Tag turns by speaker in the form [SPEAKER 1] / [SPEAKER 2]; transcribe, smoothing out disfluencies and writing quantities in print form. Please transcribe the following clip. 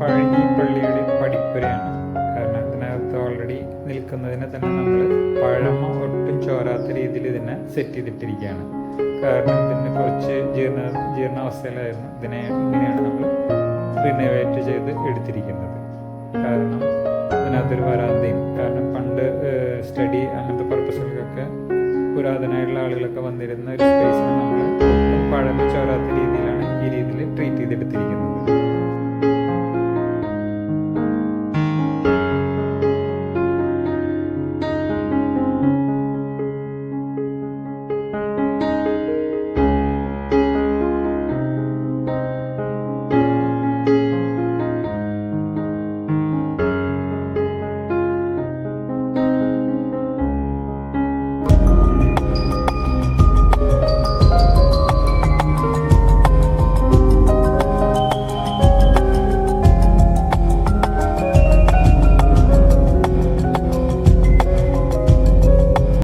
[SPEAKER 1] പഴഞ്ഞി പള്ളിയുടെ പടിപ്പുരയാണ്. കാരണം ഇതിനകത്ത് ഓൾറെഡി നിൽക്കുന്നതിനെ തന്നെ നമ്മൾ പഴമ ഒട്ടും ചോരാത്ത രീതിയിൽ ഇതിനെ സെറ്റ് ചെയ്തിട്ടിരിക്കുകയാണ്. കാരണം ഇതിന് കുറച്ച് ജീർണാവസ്ഥയിലായിരുന്നു. ഇങ്ങനെയാണ് നമ്മൾ റിനോവേറ്റ് ചെയ്ത് എടുത്തിരിക്കുന്നത്. കാരണം ഇതിനകത്തൊരു വരാന്തയും, കാരണം പണ്ട് സ്റ്റഡി അങ്ങനത്തെ പർപ്പസുകൾക്കൊക്കെ പുരാതനമായിട്ടുള്ള ആളുകളൊക്കെ വന്നിരുന്ന ഒരു സ്പേസിന് നമ്മൾ ഒട്ടും പഴമ ചോരാത്ത രീതിയിലാണ് ഈ രീതിയിൽ ട്രീറ്റ് ചെയ്തെടുത്തിരിക്കുന്നത്.